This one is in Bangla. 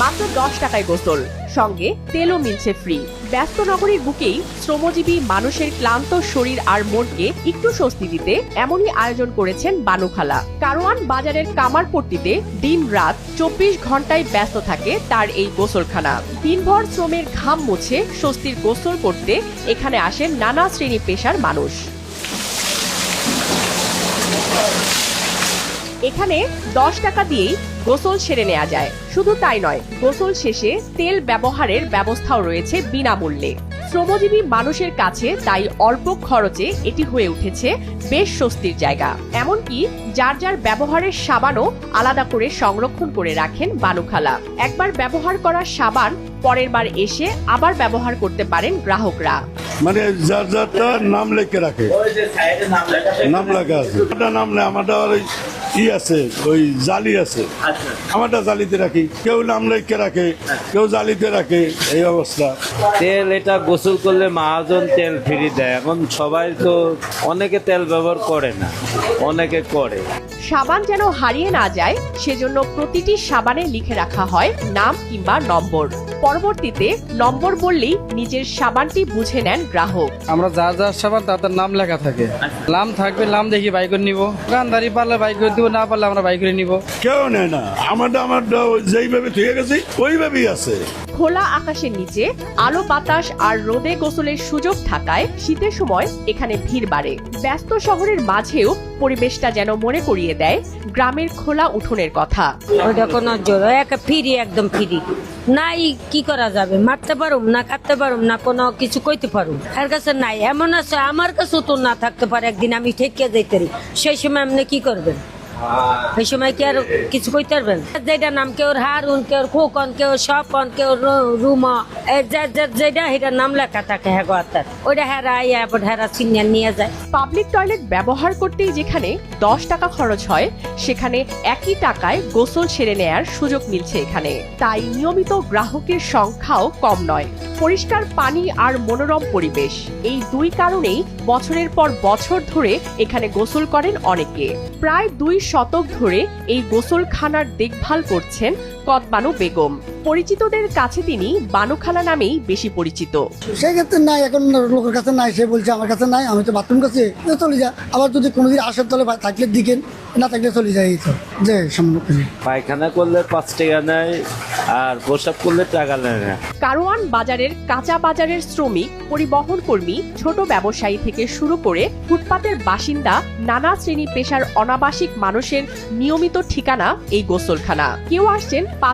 মাত্র 10 টাকায় গোসল, সঙ্গে তেলও মিলছে ফ্রি। ব্যস্ত নগরীর বুকেই শ্রমজীবী মানুষের ক্লান্ত শরীর আর মনকে একটু স্বস্তি দিতে এমনই আয়োজন করেছেন বানুখালা। কারওয়ান বাজারের কামারপট্টিতে দিন রাত 24 ঘন্টায় ব্যস্ত থাকে তার এই গোসলখানা। দিনভর শ্রমের ঘাম মুছে স্বস্তির গোসল করতে এখানে আসেন নানা শ্রেণী পেশার মানুষ। এখানে 10 টাকা দিয়েই গোসল সেরে নেওয়া যায়। শুধু তাই নয়, গোসল শেষে তেল ব্যবহারের ব্যবস্থাও রয়েছে বিনামূল্যে। শ্রমজীবী মানুষের কাছে তাই অল্প খরচে এটি হয়ে উঠেছে বেশ স্বস্তির জায়গা। এমনকি যার যার ব্যবহারের সাবানও আলাদা করে সংরক্ষণ করে রাখেন বানুখালা। একবার ব্যবহার করা সাবান পরের বার এসে আবার ব্যবহার করতে পারেন গ্রাহকরা। মানে যার যারটা নাম লেখে রাখে, নাম লেখা আছে। নাম নেই আমারটা ই আছে, ওই জালি আছে, আমারটা জালিতে রাখি। কেউ নাম লেখে রাখে, কেউ জালিতে রাখে, এই অবস্থা। তেল এটা গোসল করলে মহাজন তেল ফ্রি দেয়। এখন সবাই তো অনেকে তেল ব্যবহার করে না, অনেকে করে। সাবান যেন হারিয়ে না যায় সেজন্য প্রতিটি সাবানে লিখে রাখা হয় নাম কিংবা নম্বর। পরবর্তীতে নম্বর বললেই নিজের সাবানটি বুঝে নেন গ্রাহক। আমরা যার যার সাবান তার নাম লেখা থাকে, নাম থাকবে, নাম দেখি বাই করে নিব। দোকানদারি পারলে বাই করে দিব, না পারলে আমরা বাই করে নিব। কেউ নেয় না, আমারটা যেইভাবে থুয়ে গেছি ওইভাবেই আছে। খোলা আকাশের নিচে আলো বাতাস আর রোদে গোসলের সুযোগ থাকায় শীতের সময় এখানে ভিড় বাড়ে। ব্যস্ত শহরের মাঝেও পরিবেশটা যেন মনে করিয়ে দেয় গ্রামের খোলা উঠোনের কথা। ওইটা কোনো জোর ফ্রি, একদম ফ্রি। নাই কি করা যাবে, মারতে পারুম না, কাটতে পারুম না, কোনো কিছু কইতে পারুম। এর কাছে নাই, এমন আছে আমার কাছেও তো না থাকতে পারে। একদিন আমি ঠেকিয়ে যাইতে পারি, সেই সময় আপনি কি করবেন? এই সময় কি আর কিছু কইতে পারবেন? যেটা নাম কেউ হারুন, কেউ খোকন, কেউ স্বপন, কেউ রুমা, যেটা সেটার নাম লেখা থাকে হেগাতার, ওইটা হেরা হেরা চিনিয়ে নিয়ে যায়। পাবলিক টয়লেট ব্যবহার করতেই যেখানে 10 টাকা খরচ হয়, সেখানে একই টাকায় গোসল সেরে নেয়ার সুযোগ মিলছে এখানে। তাই নিয়মিত গ্রাহকের সংখ্যাও কম নয়। পরিষ্কার পানি আর মনোরম পরিবেশ, এই দুই কারণেই বছরের পর বছর ধরে এখানে গোসল করেন অনেকে। প্রায় 2 শতক ধরে এই গোসলখানার দেখভাল করছেন কদবানু বেগম। পরিচিতদের কাছে তিনি বানুখালা নামেই বেশি পরিচিত। সেই ক্ষেত্রে নাই, এখন লোকের কাছে নাই, সে বলছে আমার কাছে নাই, আমি তো বাথরুম কাছে চলে যা। আবার যদি কোনোদিন আসার তলে থাকলে দিকেন, না থাকলে চলে যায়। এই তো যে সম্মুখীন পায়খানা করলে 5 টাকা নেয়, আর প্রসাব করলে টাকা নেয় না। কারওয়ান বাজারের কাঁচা বাজারের শ্রমিক, পরিবহন কর্মী, ছোট ব্যবসায়ী থেকে শুরু করে ফুটপাতের বাসিন্দা, নানা শ্রেণী পেশার অনাবাসিক মানুষের নিয়মিত ঠিকানা এই গোসলখানা। কেউ আসছেন